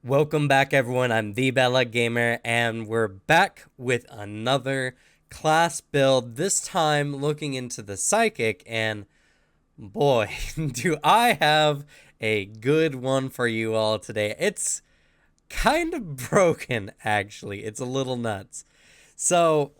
Welcome back, everyone. I'm the Bella Gamer, and we're back with another class build. This time looking into the Psychic, and boy, do I have a good one for you all today. It's kind of broken, actually. It's a little nuts. So,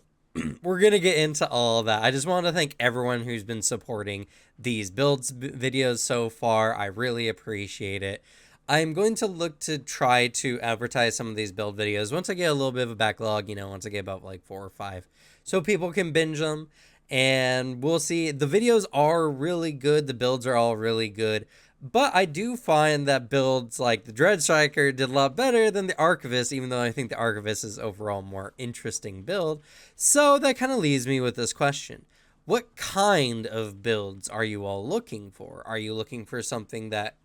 we're going to get into all of that. I just want to thank everyone who's been supporting these builds videos so far. I really appreciate it. I'm going to look to try to advertise some of these build videos once I get a little bit of a backlog, once I get about like 4 or 5, so people can binge them. And we'll see. The videos are really good. The builds are all really good. But I do find that builds like the Dread Striker did a lot better than the Archivist, even though I think the Archivist is overall more interesting build. So that kind of leaves me with this question. What kind of builds are you all looking for? Are you looking for something that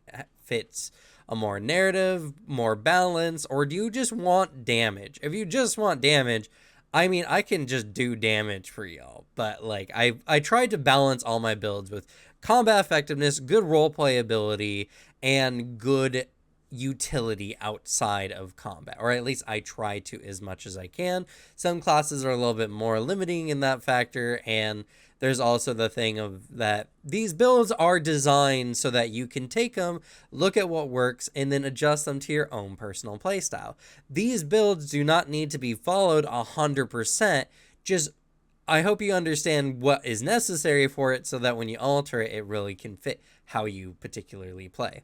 fits a more narrative, more balance, or do you just want damage? If you just want damage, I mean, I can just do damage for y'all, but like I tried to balance all my builds with combat effectiveness, good roleplay ability, and good utility outside of combat, or at least I try to as much as I can. Some classes are a little bit more limiting in that factor, and there's also the thing of that these builds are designed so that you can take them, look at what works, and then adjust them to your own personal playstyle. These builds do not need to be followed 100%. Just I hope you understand what is necessary for it so that when you alter it, it really can fit how you particularly play.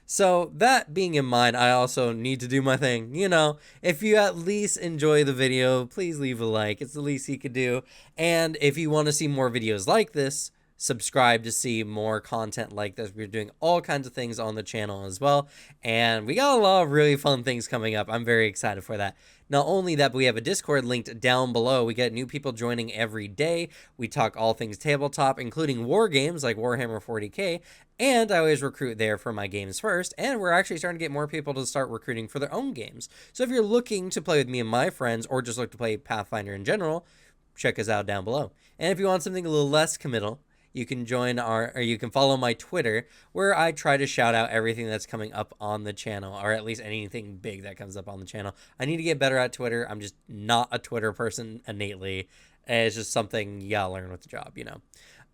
So that being in mind, I also need to do my thing. If you at least enjoy the video, please leave a like. It's the least you could do. And if you want to see more videos like this, subscribe to see more content like this. We're doing all kinds of things on the channel as well. And we got a lot of really fun things coming up. I'm very excited for that. Not only that, but we have a Discord linked down below. We get new people joining every day. We talk all things tabletop, including war games like Warhammer 40k. And I always recruit there for my games first. And we're actually starting to get more people to start recruiting for their own games. So if you're looking to play with me and my friends, or just look to play Pathfinder in general, check us out down below. And if you want something a little less committal, you can you can follow my Twitter, where I try to shout out everything that's coming up on the channel, or at least anything big that comes up on the channel. I need to get better at Twitter. I'm just not a Twitter person innately. It's just something you gotta learn with the job,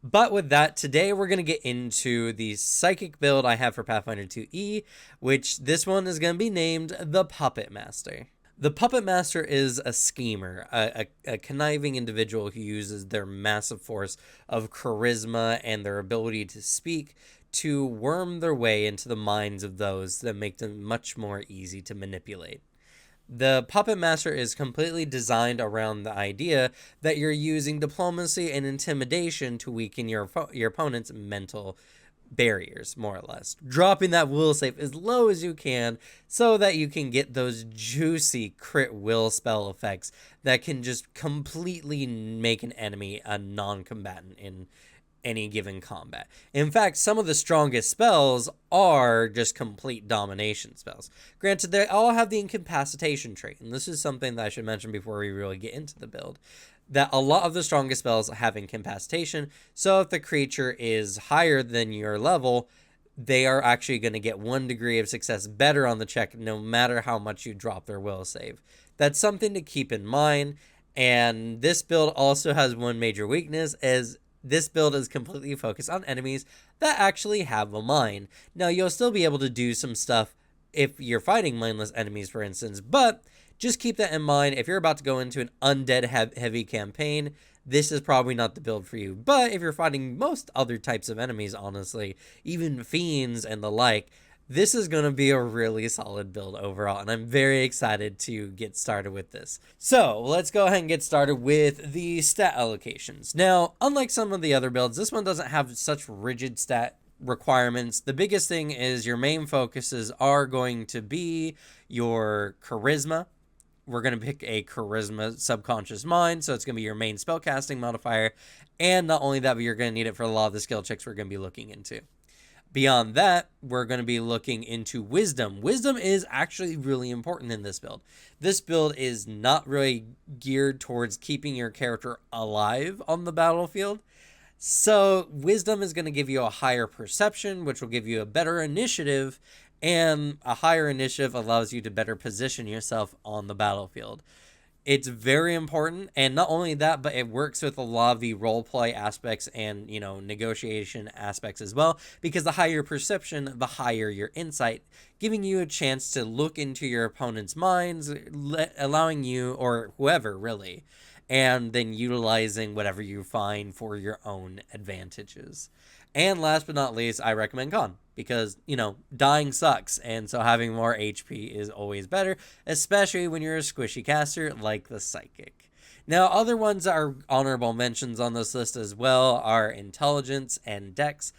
But with that, today we're going to get into the Psychic build I have for Pathfinder 2E, which this one is going to be named the Puppet Master. The Puppet Master is a schemer, a conniving individual who uses their massive force of charisma and their ability to speak to worm their way into the minds of those that make them much more easy to manipulate. The Puppet Master is completely designed around the idea that you're using diplomacy and intimidation to weaken your opponent's mental barriers, more or less. Dropping that will save as low as you can so that you can get those juicy crit will spell effects that can just completely make an enemy a non-combatant in any given combat. In fact, some of the strongest spells are just complete domination spells. Granted, they all have the incapacitation trait, and this is something that I should mention before we really get into the build, that a lot of the strongest spells have incapacitation, so if the creature is higher than your level, they are actually going to get 1 degree of success better on the check no matter how much you drop their will save. That's something to keep in mind, and this build also has one major weakness, as this build is completely focused on enemies that actually have a mind. Now, you'll still be able to do some stuff if you're fighting mindless enemies, for instance, but just keep that in mind. If you're about to go into an undead heavy campaign, this is probably not the build for you. But if you're fighting most other types of enemies, honestly, even fiends and the like, this is going to be a really solid build overall, and I'm very excited to get started with this. So let's go ahead and get started with the stat allocations. Now, unlike some of the other builds, this one doesn't have such rigid stat requirements. The biggest thing is your main focuses are going to be your charisma. We're going to pick a charisma subconscious mind, so it's going to be your main spellcasting modifier, and not only that, but you're going to need it for a lot of the skill checks we're going to be looking into. Beyond that, we're going to be looking into wisdom. Wisdom is actually really important in this build. This build is not really geared towards keeping your character alive on the battlefield. So wisdom is going to give you a higher perception, which will give you a better initiative, And a higher initiative allows you to better position yourself on the battlefield. It's very important, and not only that, but it works with a lot of the roleplay aspects and, negotiation aspects as well, because the higher your perception, the higher your insight, giving you a chance to look into your opponent's minds, allowing you, or whoever really, and then utilizing whatever you find for your own advantages. And last but not least, I recommend con, because, dying sucks, and so having more HP is always better, especially when you're a squishy caster like the Psychic. Now, other ones that are honorable mentions on this list as well are Intelligence and Dex.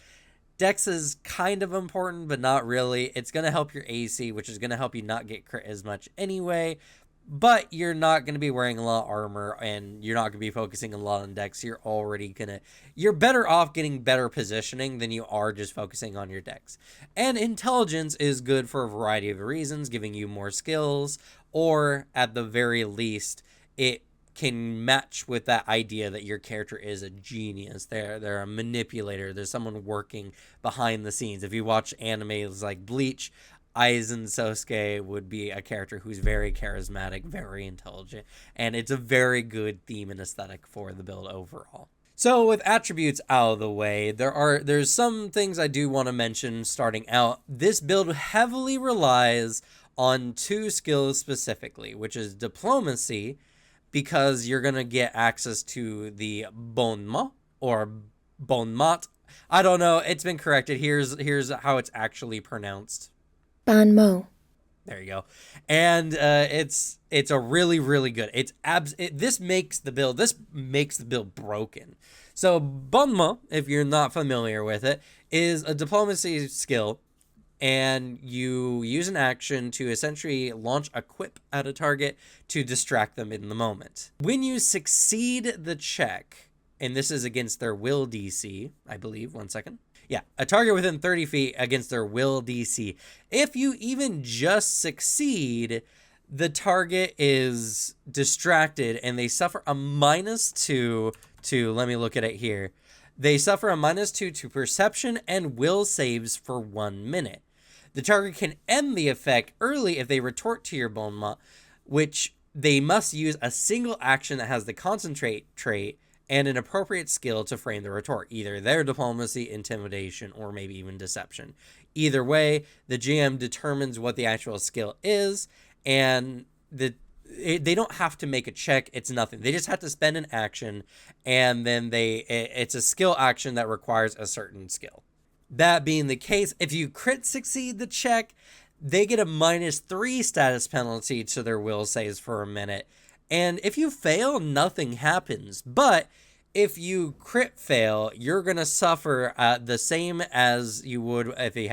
Dex is kind of important, but not really. It's going to help your AC, which is going to help you not get crit as much anyway, but you're not going to be wearing a lot of armor, and you're not going to be focusing a lot on Dex. You're better off getting better positioning than you are just focusing on your Dex. And Intelligence is good for a variety of reasons, giving you more skills, or at the very least, it can match with that idea that your character is a genius. They're a manipulator. There's someone working behind the scenes. If you watch animes like Bleach, Aizen Sosuke would be a character who's very charismatic, very intelligent, and it's a very good theme and aesthetic for the build overall. So with attributes out of the way, there's some things I do want to mention starting out. This build heavily relies on two skills specifically, which is diplomacy, because you're going to get access to the Bon Mot or Bon Mot. I don't know, it's been corrected. Here's how it's actually pronounced. Bon Mot. There you go. And it's a really, really good. This makes the build broken. So Bon Mot, if you're not familiar with it, is a diplomacy skill, and you use an action to essentially launch a quip at a target to distract them in the moment. When you succeed the check, and this is against their will DC, I believe, 1 second. Yeah, a target within 30 feet against their will DC. If you even just succeed, the target is distracted and they suffer a -2 to, let me look at it here. They suffer a -2 to perception and will saves for 1 minute. The target can end the effect early if they retort to your Bon Mot, which they must use a single action that has the concentrate trait and an appropriate skill to frame the retort, either their diplomacy, intimidation, or maybe even deception. Either way, the GM determines what the actual skill is, and they don't have to make a check. It's nothing. They just have to spend an action, and then it's a skill action that requires a certain skill. That being the case, if you crit succeed the check, they get a -3 status penalty to their will saves for a minute. And if you fail, nothing happens. But if you crit fail, you're going to suffer the same as you would if you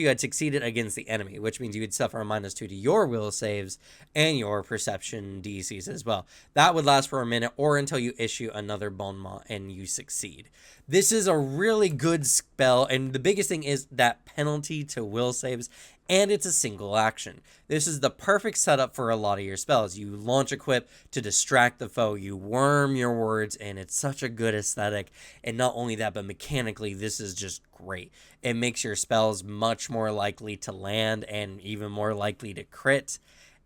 had succeeded against the enemy, which means you would suffer a -2 to your will saves and your perception DCs as well. That would last for a minute or until you issue another Bon Mot and you succeed. This is a really good spell, and the biggest thing is that penalty to will saves, and it's a single action. This is the perfect setup for a lot of your spells. You launch a quip to distract the foe, you worm your words, and it's such a good aesthetic. And not only that, but mechanically, this is just great. It makes your spells much more likely to land and even more likely to crit,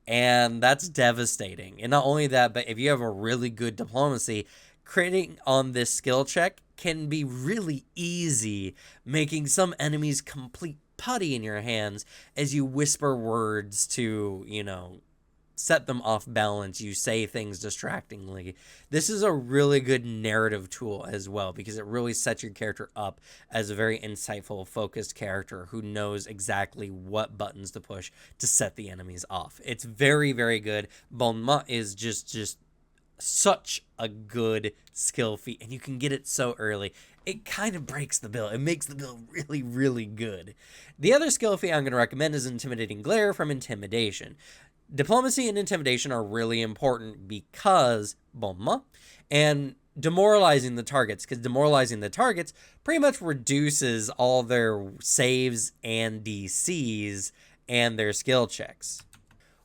and that's devastating. And not only that, but if you have a really good diplomacy, critting on this skill check can be really easy, making some enemies complete putty in your hands as you whisper words to, set them off balance. You say things distractingly. This is a really good narrative tool as well, because it really sets your character up as a very insightful, focused character who knows exactly what buttons to push to set the enemies off. It's very, very good. Bon Mot is just such a good skill feat, and you can get it so early. It kind of breaks the build. It makes the build really, really good. The other skill feat I'm going to recommend is Intimidating Glare from Intimidation. Diplomacy and Intimidation are really important because Bon Mot and demoralizing the targets, because demoralizing the targets pretty much reduces all their saves and DCs and their skill checks,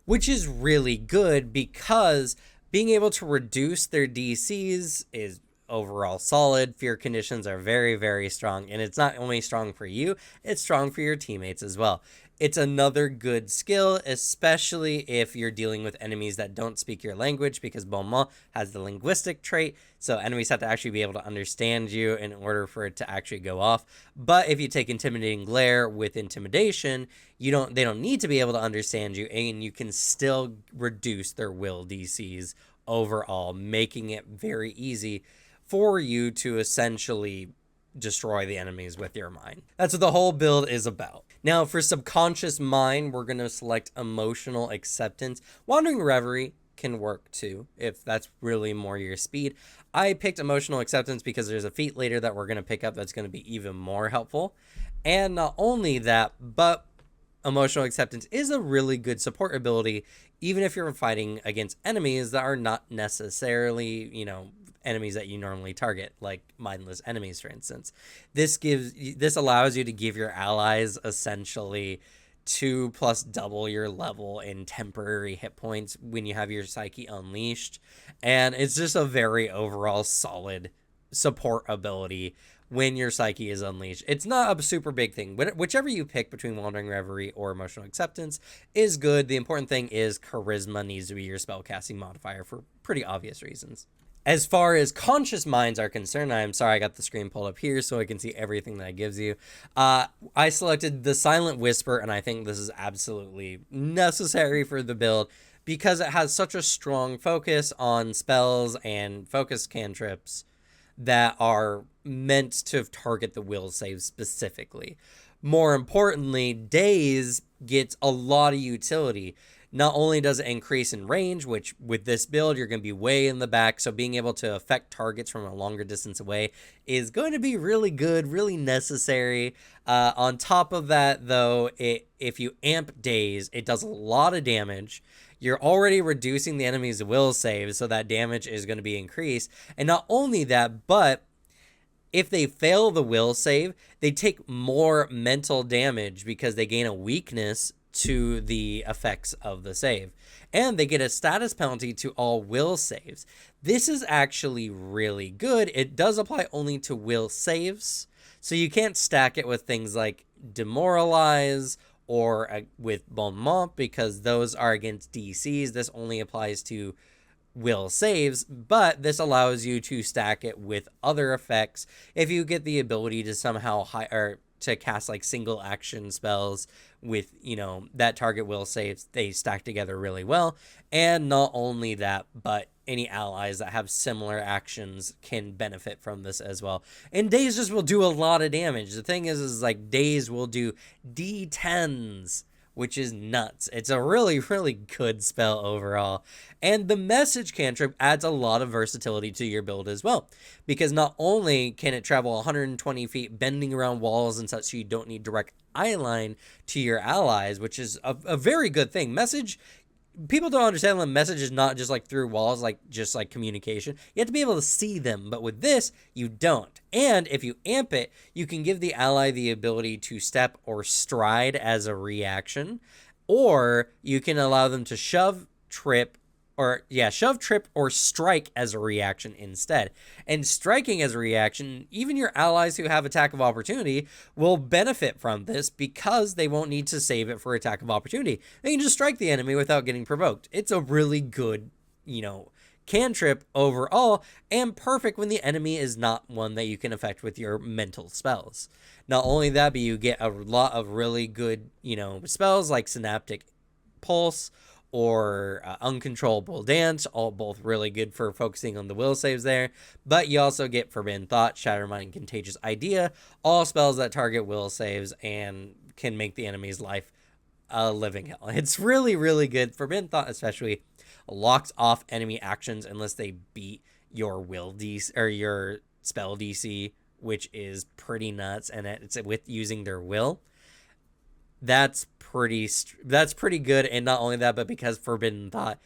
which is really good because being able to reduce their DCs is overall solid. Fear conditions are very, very strong, and it's not only strong for you, it's strong for your teammates as well. It's another good skill, especially if you're dealing with enemies that don't speak your language, because Bon Mot has the linguistic trait, so enemies have to actually be able to understand you in order for it to actually go off. But if you take Intimidating Glare with Intimidation, they don't need to be able to understand you, and you can still reduce their will DCs overall, making it very easy for you to essentially destroy the enemies with your mind. That's what the whole build is about. Now, for Subconscious Mind, we're going to select Emotional Acceptance. Wandering Reverie can work too, if that's really more your speed. I picked Emotional Acceptance because there's a feat later that we're going to pick up that's going to be even more helpful. And not only that, but Emotional Acceptance is a really good support ability, even if you're fighting against enemies that are not necessarily, enemies that you normally target, like mindless enemies, for instance. This allows you to give your allies essentially 2 plus double your level in temporary hit points when you have your Psyche unleashed, and it's just a very overall solid support ability when your Psyche is unleashed. It's not a super big thing, but whichever you pick between Wandering Reverie or Emotional Acceptance is good. The important thing is Charisma needs to be your spellcasting modifier for pretty obvious reasons. As far as Conscious Minds are concerned, I'm sorry I got the screen pulled up here so I can see everything that it gives you. I selected the Silent Whisper, and I think this is absolutely necessary for the build because it has such a strong focus on spells and focus cantrips that are meant to target the will save specifically. More importantly, Daze gets a lot of utility. Not only does it increase in range, which with this build, you're going to be way in the back, so being able to affect targets from a longer distance away is going to be really good, really necessary. On top of that, though, if you amp Daze, it does a lot of damage. You're already reducing the enemy's will save, so that damage is going to be increased. And not only that, but if they fail the will save, they take more mental damage because they gain a weakness to the effects of the save, and they get a status penalty to all will saves. This is actually really good. It does apply only to will saves, so you can't stack it with things like demoralize or with Bon Mot because those are against DCs. This only applies to will saves, but this allows you to stack it with other effects if you get the ability to somehow to cast like single action spells with, that target will saves. They stack together really well. And not only that, but any allies that have similar actions can benefit from this as well. And Daze just will do a lot of damage. The thing is like Daze will do D10s, which is nuts. It's a really, really good spell overall. And the message cantrip adds a lot of versatility to your build as well, because not only can it travel 120 feet bending around walls and such, so you don't need direct eye line to your allies, which is a very good thing. Message, people don't understand that message is not just like through walls, like just like communication. You have to be able to see them, but with this, you don't. And if you amp it, you can give the ally the ability to step or stride as a reaction, or you can allow them to shove, trip, or strike as a reaction instead. And striking as a reaction, even your allies who have attack of opportunity will benefit from this because they won't need to save it for attack of opportunity. They can just strike the enemy without getting provoked. It's a really good, cantrip overall, and perfect when the enemy is not one that you can affect with your mental spells. Not only that, but you get a lot of really good, spells like Synaptic Pulse or Uncontrollable Dance, all both really good for focusing on the will saves there. But you also get Forbidden Thought, Shatter Mind, and Contagious Idea, all spells that target will saves and can make the enemy's life a living hell. It's really, really good. Forbidden Thought especially locks off enemy actions unless they beat your will DC or your spell DC, which is pretty nuts, and it's with using their will. That's pretty good. And not only that, but because Forbidden Thought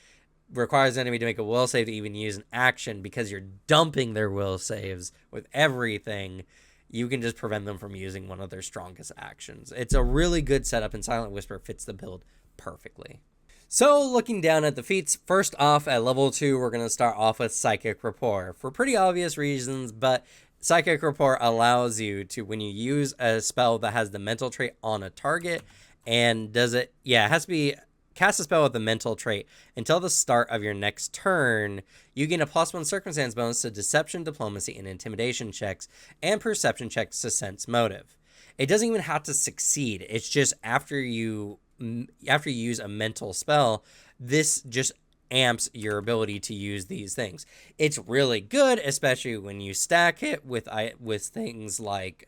requires the enemy to make a will save to even use an action, because you're dumping their will saves with everything, you can just prevent them from using one of their strongest actions. It's a really good setup, and Silent Whisper fits the build perfectly. So looking down at the feats, first off at level 2, we're going to start off with Psychic Rapport for pretty obvious reasons, but Psychic Rapport allows you to, when you use a spell that has the mental trait on a target And does it, yeah, it has to be cast a spell with a mental trait. Until the start of your next turn, you gain a +1 circumstance bonus to deception, diplomacy, and intimidation checks, and perception checks to sense motive. It doesn't even have to succeed. It's just after you use a mental spell, this just amps your ability to use these things. It's really good, especially when you stack it with things like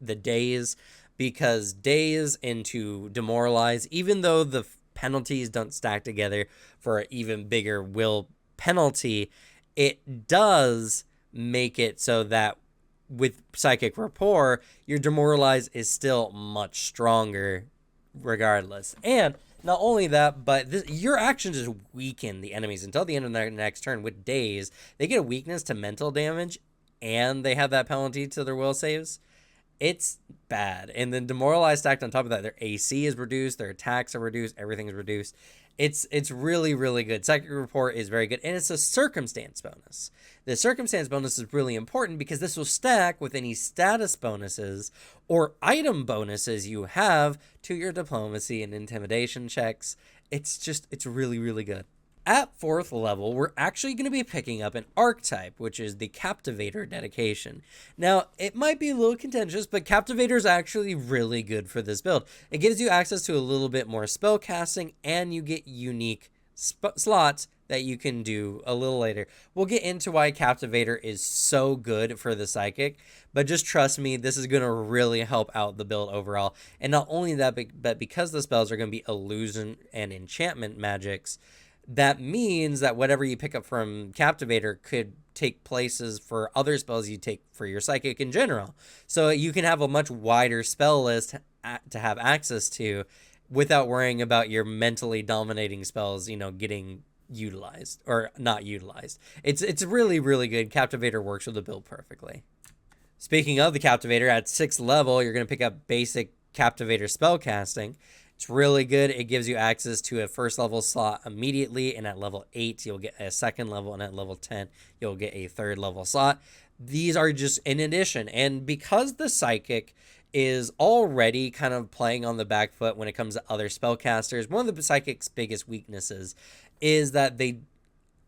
the Daze, because Daze into demoralize, even though the penalties don't stack together for an even bigger will penalty, it does make it so that with psychic rapport, your demoralize is still much stronger regardless. And not only that, but your actions just weaken the enemies until the end of their next turn. With Daze, they get a weakness to mental damage, and they have that penalty to their will saves. It's bad. And then demoralize stacked on top of that, their AC is reduced, their attacks are reduced, everything's reduced. It's really, really good. Psychic Rapport is very good, and it's a circumstance bonus. The circumstance bonus is really important because this will stack with any status bonuses or item bonuses you have to your diplomacy and intimidation checks. It's really, really good. At 4th level, we're actually going to be picking up an archetype, which is the Captivator Dedication. Now, it might be a little contentious, but Captivator is actually really good for this build. It gives you access to a little bit more spellcasting, and you get unique slots that you can do a little later. We'll get into why Captivator is so good for the Psychic, but just trust me, this is going to really help out the build overall. And not only that, but because the spells are going to be illusion and enchantment magics, that means that whatever you pick up from Captivator could take places for other spells you take for your Psychic in general. So you can have a much wider spell list to have access to without worrying about your mentally dominating spells, getting utilized or not utilized. It's really, really good. Captivator works with the build perfectly. Speaking of the Captivator, at 6th level, you're going to pick up basic Captivator Spellcasting. It's really good. It gives you access to a 1st level slot immediately, and at level 8, you'll get a 2nd level, and at level 10, you'll get a 3rd level slot. These are just in addition, and because the Psychic is already kind of playing on the back foot when it comes to other spellcasters, one of the Psychic's biggest weaknesses is that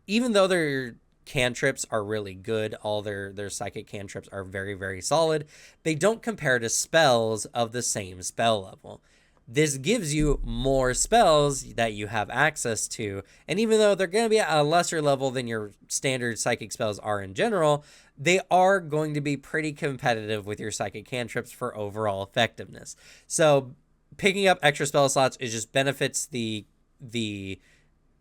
even though their cantrips are really good, all their Psychic cantrips are very, very solid, they don't compare to spells of the same spell level. This gives you more spells that you have access to, and even though they're going to be at a lesser level than your standard Psychic spells are in general, they are going to be pretty competitive with your Psychic cantrips for overall effectiveness. So picking up extra spell slots is just benefits the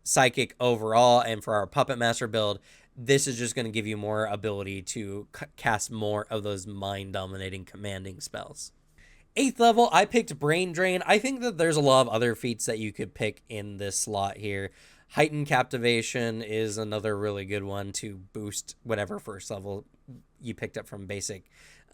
Psychic overall, and for our Puppet Master build, this is just going to give you more ability to cast more of those mind-dominating commanding spells. 8th level, I picked Brain Drain. I think that there's a lot of other feats that you could pick in this slot here. Heightened Captivation is another really good one to boost whatever 1st level you picked up from basic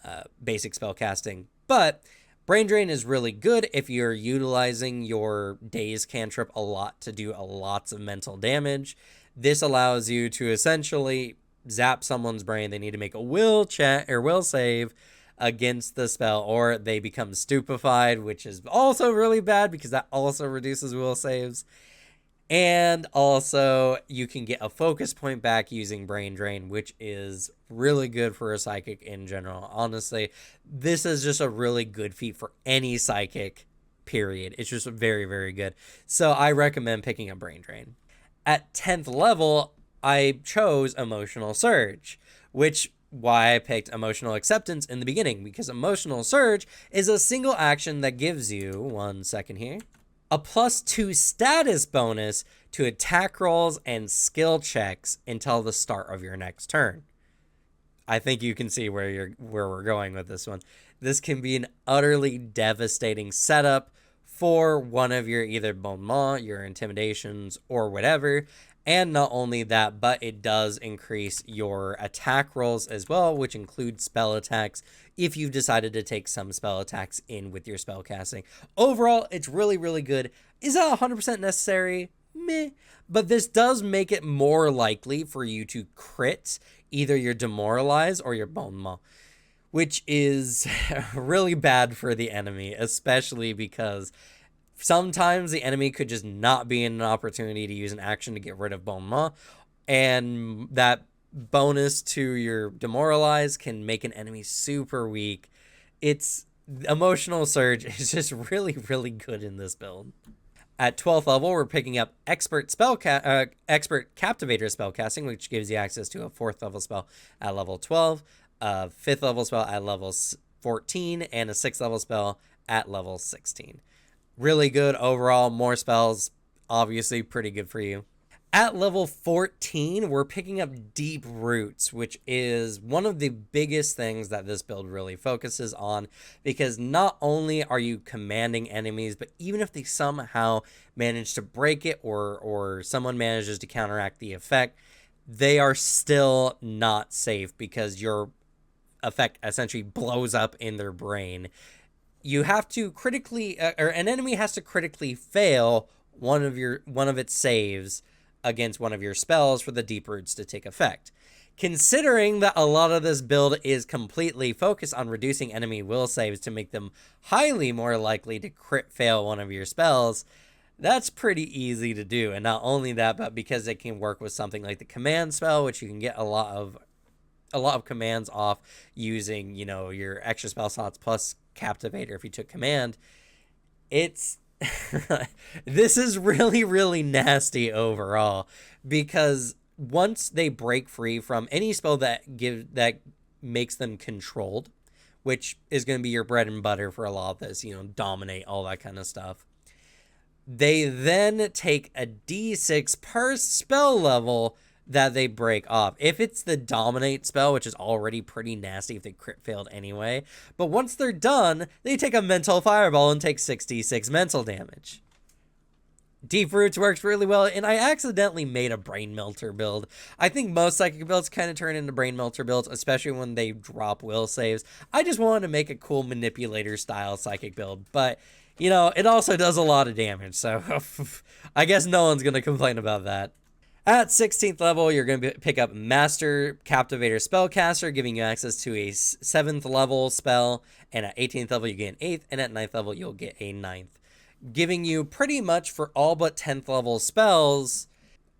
spellcasting. But Brain Drain is really good if you're utilizing your Daze cantrip a lot to do lots of mental damage. This allows you to essentially zap someone's brain. They need to make a will save against the spell, or they become stupefied, which is also really bad because that also reduces will saves. And also you can get a focus point back using Brain Drain, which is really good for a Psychic in general. Honestly, this is just a really good feat for any Psychic, period. It's just very, very good. So I recommend picking up Brain Drain. At 10th level, I chose Emotional Surge, why I picked Emotional Acceptance in the beginning, because Emotional Surge is a single action that gives you, one second here, a +2 status bonus to attack rolls and skill checks until the start of your next turn. I think you can see where we're going with this one. This can be an utterly devastating setup for one of your either Bon Mot, your intimidations, or whatever. And not only that, but it does increase your attack rolls as well, which include spell attacks if you've decided to take some spell attacks in with your spell casting. Overall, it's really, really good. Is that 100% necessary? Meh. But this does make it more likely for you to crit either your demoralize or your Bon Mot, which is really bad for the enemy, especially because Sometimes the enemy could just not be in an opportunity to use an action to get rid of Bon Mot, and that bonus to your demoralize can make an enemy super weak. It's emotional surge is just really, really good in this build. At 12th level, we're picking up Expert Captivator Spellcasting, which gives you access to a 4th level spell at level 12, a 5th level spell at level 14, and a 6th level spell at level 16. Really good overall, more spells, obviously pretty good for you. At level 14, we're picking up Deep Roots, which is one of the biggest things that this build really focuses on, because not only are you commanding enemies, but even if they somehow manage to break it or someone manages to counteract the effect, they are still not safe because your effect essentially blows up in their brain. You have to critically, or an enemy has to critically fail one of its saves against one of your spells for the Deep Roots to take effect. Considering that a lot of this build is completely focused on reducing enemy will saves to make them highly more likely to crit fail one of your spells, that's pretty easy to do. And not only that, but because it can work with something like the command spell, which you can get a lot of commands off using, your extra spell slots plus Captivator if you took command. It's this is really, really nasty overall, because once they break free from any spell that makes them controlled, which is going to be your bread and butter for a lot of this, dominate, all that kind of stuff, they then take a d6 per spell level that they break off. If it's the dominate spell, which is already pretty nasty if they crit failed anyway, but once they're done, they take a mental fireball and take 66 mental damage. Deep Roots works really well, and I accidentally made a Brain Melter build. I think most Psychic builds kind of turn into Brain Melter builds, especially when they drop will saves. I just wanted to make a cool Manipulator style Psychic build, but it also does a lot of damage, so I guess no one's going to complain about that. At 16th level, you're going to pick up Master Captivator Spellcaster, giving you access to a 7th level spell, and at 18th level, you get an 8th, and at 9th level, you'll get a 9th. Giving you pretty much for all but 10th level spells,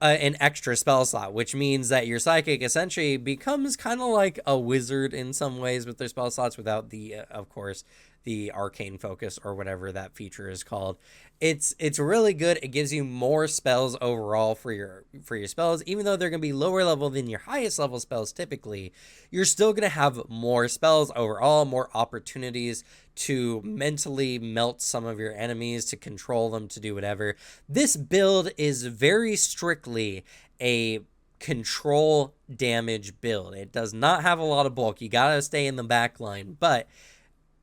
an extra spell slot, which means that your Psychic essentially becomes kind of like a wizard in some ways with their spell slots without the, of course, the arcane focus or whatever that feature is called. It's really good. It gives you more spells overall for your spells. Even though they're going to be lower level than your highest level spells typically, you're still going to have more spells overall, more opportunities to mentally melt some of your enemies, to control them, to do whatever. This build is very strictly a control damage build. It does not have a lot of bulk. You got to stay in the back line, but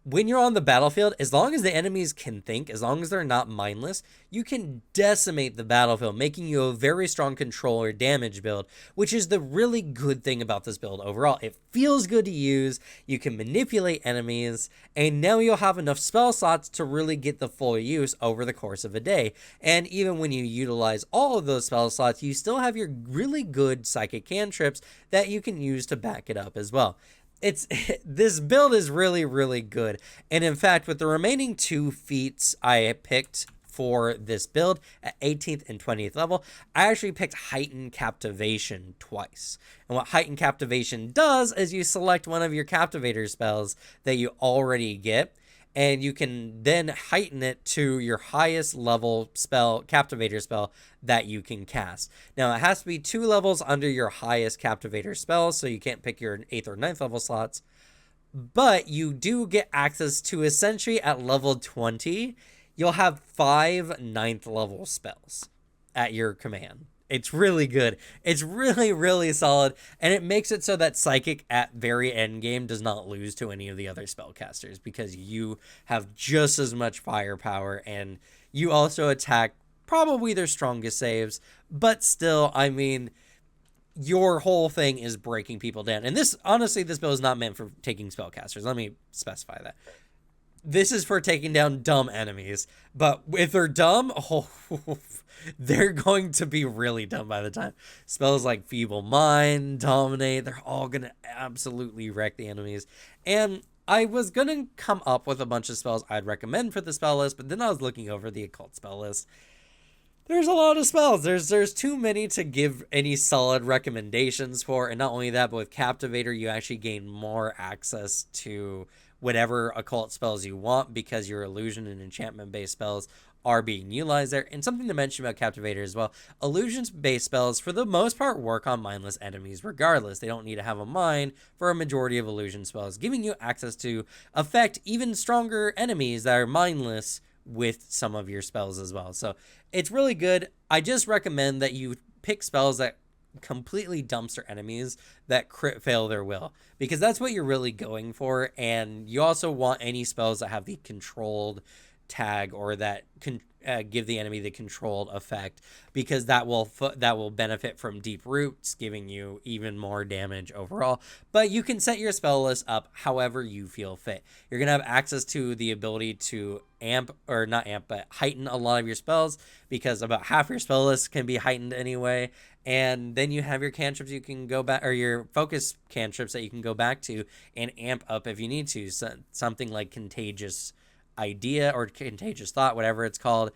when you're on the battlefield, as long as the enemies can think, as long as they're not mindless, you can decimate the battlefield, making you a very strong controller damage build, which is the really good thing about this build overall. It feels good to use, you can manipulate enemies, and now you'll have enough spell slots to really get the full use over the course of a day. And even when you utilize all of those spell slots, you still have your really good psychic cantrips that you can use to back it up as well. This build is really, really good. And in fact, with the remaining 2 feats I picked for this build at 18th and 20th level, I actually picked Heightened Captivation twice. And what Heightened Captivation does is you select one of your Captivator spells that you already get, and you can then heighten it to your highest level spell, Captivator spell, that you can cast. Now, it has to be 2 levels under your highest Captivator spell, so you can't pick your 8th or 9th level slots. But you do get access to, essentially, at level 20, you'll have 5 9th level spells at your command. It's really good. It's really, really solid, and it makes it so that Psychic at very end game does not lose to any of the other spellcasters, because you have just as much firepower, and you also attack probably their strongest saves, but still, I mean, your whole thing is breaking people down. And this, honestly, this build is not meant for taking spellcasters. Let me specify that. This is for taking down dumb enemies, but if they're dumb, they're going to be really dumb by the time. Spells like Feeble Mind, Dominate, they're all going to absolutely wreck the enemies. And I was gonna come up with a bunch of spells I'd recommend for the spell list, but then I was looking over the occult spell list. There's a lot of spells. There's too many to give any solid recommendations for, and not only that, but with Captivator, you actually gain more access to whatever occult spells you want because your illusion and enchantment-based spells are being utilized there. And something to mention about Captivator as well, illusions-based spells, for the most part, work on mindless enemies regardless. They don't need to have a mind for a majority of illusion spells, giving you access to affect even stronger enemies that are mindless with some of your spells as well. So it's really good. I just recommend that you pick spells that completely dumpster enemies that crit fail their will, because that's what you're really going for. And you also want any spells that have the controlled tag, or that can give the enemy the controlled effect, because that will benefit from deep roots, giving you even more damage overall. But you can set your spell list up however you feel fit. You're gonna have access to the ability to heighten a lot of your spells, because about half your spell list can be heightened anyway. And then you have your cantrips you can go back, or your focus cantrips that you can go back to and amp up if you need to. So something like Contagious Idea or Contagious Thought, whatever it's called,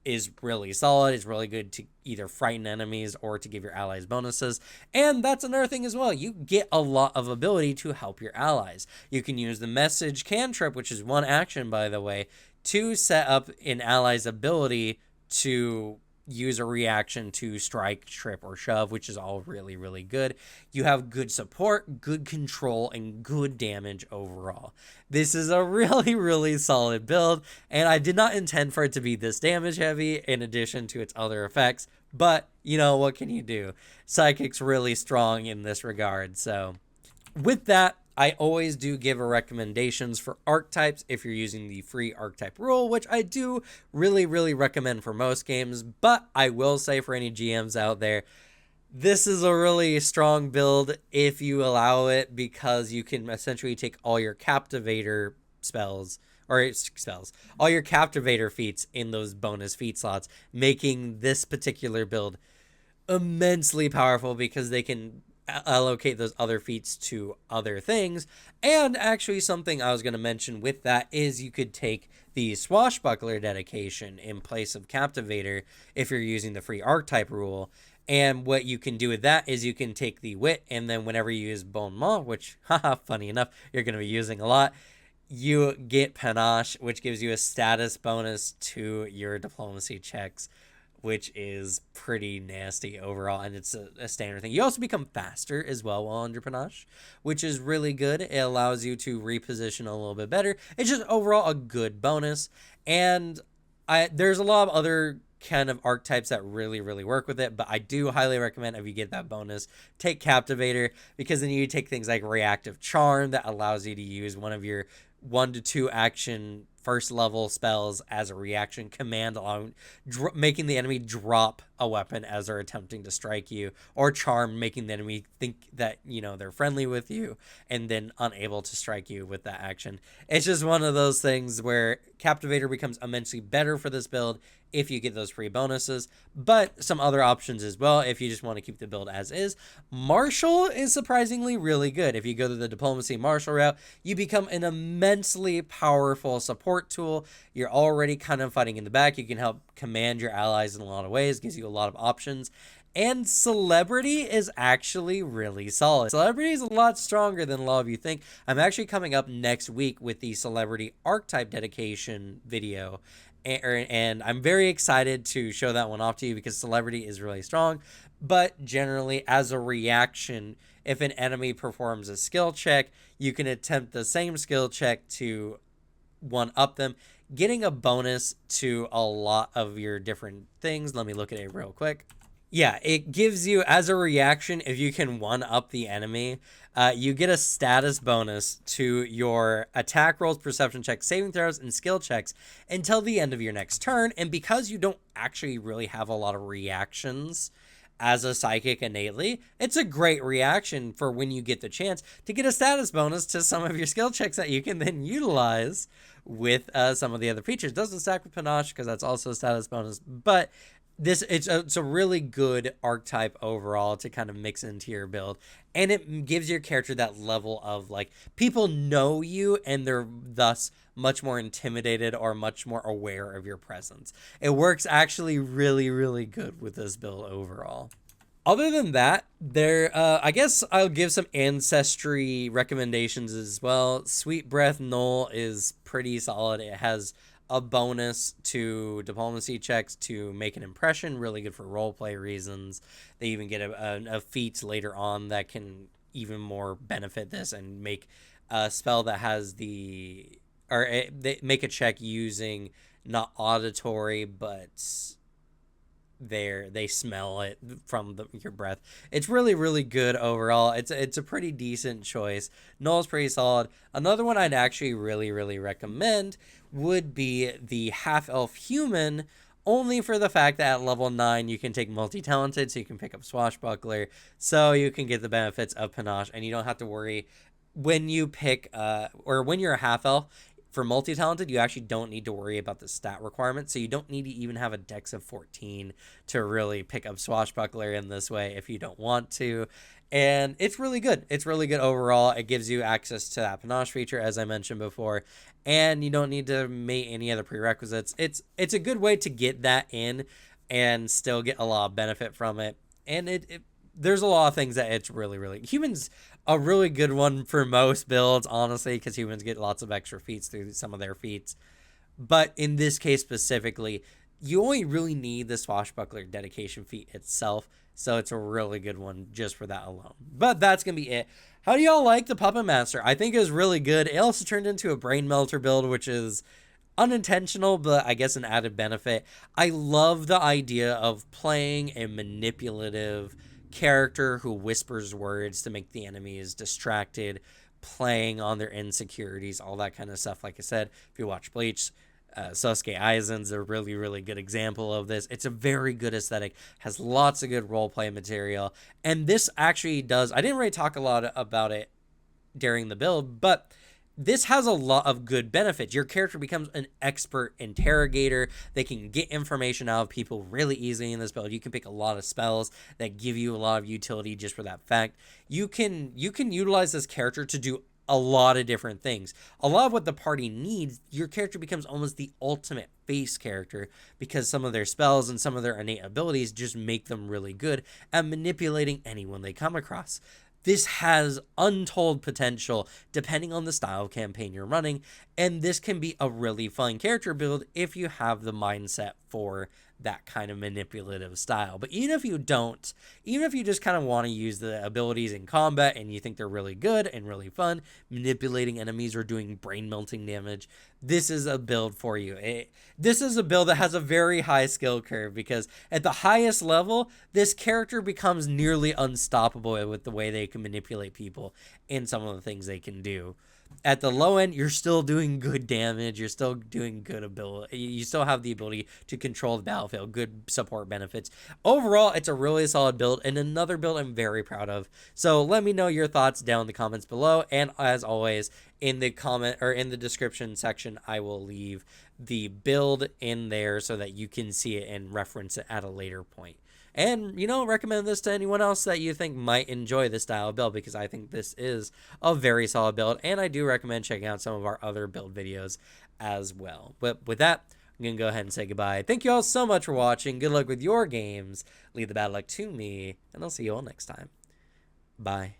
is really solid. It's really good to either frighten enemies or to give your allies bonuses. And that's another thing as well. You get a lot of ability to help your allies. You can use the Message cantrip, which is one action, by the way, to set up an ally's ability to use a reaction to strike, trip, or shove, which is all really, really good. You have good support, good control, and good damage overall. This is a really, really solid build, and I did not intend for it to be this damage heavy in addition to its other effects, but you know, what can you do? Psychic's really strong in this regard. So with that, I always do give recommendations for archetypes if you're using the free archetype rule, which I do really, really recommend for most games. But I will say, for any GMs out there, this is a really strong build if you allow it, because you can essentially take all your Captivator all your Captivator feats in those bonus feat slots, making this particular build immensely powerful, because they can allocate those other feats to other things. And actually, something I was going to mention with that is you could take the Swashbuckler Dedication in place of Captivator if you're using the free archetype rule. And what you can do with that is you can take the Wit, and then whenever you use Bon Mot, which, haha, funny enough, you're going to be using a lot, you get Panache, which gives you a status bonus to your diplomacy checks, which is pretty nasty overall, and it's a standard thing. You also become faster as well while under Panache, which is really good. It allows you to reposition a little bit better. It's just overall a good bonus, and there's a lot of other kind of archetypes that really, really work with it, but I do highly recommend, if you get that bonus, take Captivator, because then you take things like Reactive Charm that allows you to use one of your 1 to 2 action first level spells as a reaction command, along making the enemy drop a weapon as they're attempting to strike you, or Charm, making the enemy think that, you know, they're friendly with you and then unable to strike you with that action. It's just one of those things where Captivator becomes immensely better for this build if you get those free bonuses, but some other options as well if you just want to keep the build as is. Martial is surprisingly really good. If you go to the diplomacy martial route, you become an immensely powerful support tool. You're already kind of fighting in the back. You can help command your allies in a lot of ways, gives you a lot of options. And Celebrity is actually really solid. Celebrity is a lot stronger than a lot of you think. I'm actually coming up next week with the Celebrity Archetype Dedication video, and I'm very excited to show that one off to you, because Celebrity is really strong. But generally, as a reaction, if an enemy performs a skill check, you can attempt the same skill check to one-up them, getting a bonus to a lot of your different things. Let me look at it real quick. Yeah, it gives you, as a reaction, if you can one-up the enemy, you get a status bonus to your attack rolls, perception checks, saving throws, and skill checks until the end of your next turn. And because you don't actually really have a lot of reactions as a psychic innately, it's a great reaction for when you get the chance to get a status bonus to some of your skill checks that you can then utilize with some of the other features. It doesn't stack with Panache, because that's also a status bonus, but It's a really good archetype overall to kind of mix into your build, and it gives your character that level of like people know you and they're thus much more intimidated or much more aware of your presence. It works actually really good with this build overall. Other than that, I guess I'll give some ancestry recommendations as well. Sweet Breath Null is pretty solid. It has a bonus to diplomacy checks to make an impression, really good for roleplay reasons. They even get a feat later on that can even more benefit this and make a spell that has they make a check using not auditory but they smell it from your breath. It's really good overall. It's a pretty decent choice. Null's pretty solid. Another one I'd actually really recommend would be the half elf human, only for the fact that at level 9 you can take multi-talented, so you can pick up Swashbuckler, so you can get the benefits of panache, and you don't have to worry when you pick or when you're a half elf. For multi-talented, you actually don't need to worry about the stat requirement, so you don't need to even have a dex of 14 to really pick up Swashbuckler in this way if you don't want to. And it's really good. It's really good overall. It gives you access to that panache feature, as I mentioned before, and you don't need to make any other prerequisites. It's a good way to get that in and still get a lot of benefit from it. And there's a lot of things that it's really humans a really good one for most builds, honestly, because humans get lots of extra feats through some of their feats. But in this case specifically, you only really need the Swashbuckler Dedication feat itself, so it's a really good one just for that alone. But that's gonna be it. How do y'all like the Puppet Master? I think it was really good. It also turned into a Brain Melter build, which is unintentional, but I guess an added benefit. I love the idea of playing a manipulative character who whispers words to make the enemies distracted, playing on their insecurities, all that kind of stuff. Like I said, if you watch Bleach, Sasuke Aizen's a really good example of this. It's a very good aesthetic, has lots of good roleplay material, and this actually does. I didn't really talk a lot about it during the build, but this has a lot of good benefits. Your character becomes an expert interrogator. They can get information out of people really easily in this build. You can pick a lot of spells that give you a lot of utility just for that fact. You can utilize this character to do a lot of different things. A lot of what the party needs, your character becomes almost the ultimate face character because some of their spells and some of their innate abilities just make them really good at manipulating anyone they come across. This has untold potential depending on the style of campaign you're running, and this can be a really fun character build if you have the mindset for that kind of manipulative style. But even if you don't, even if you just kind of want to use the abilities in combat and you think they're really good and really fun, manipulating enemies or doing brain melting damage, this is a build for you. This is a build that has a very high skill curve because at the highest level, this character becomes nearly unstoppable with the way they can manipulate people and some of the things they can do. At the low end, you're still doing good damage. You're still doing good ability. You still have the ability to control the battlefield, good support benefits. Overall, it's a really solid build and another build I'm very proud of. So let me know your thoughts down in the comments below. And as always, in the comment or in the description section, I will leave the build in there so that you can see it and reference it at a later point. And, recommend this to anyone else that you think might enjoy this style of build because I think this is a very solid build. And I do recommend checking out some of our other build videos as well. But with that, I'm going to go ahead and say goodbye. Thank you all so much for watching. Good luck with your games. Leave the bad luck to me. And I'll see you all next time. Bye.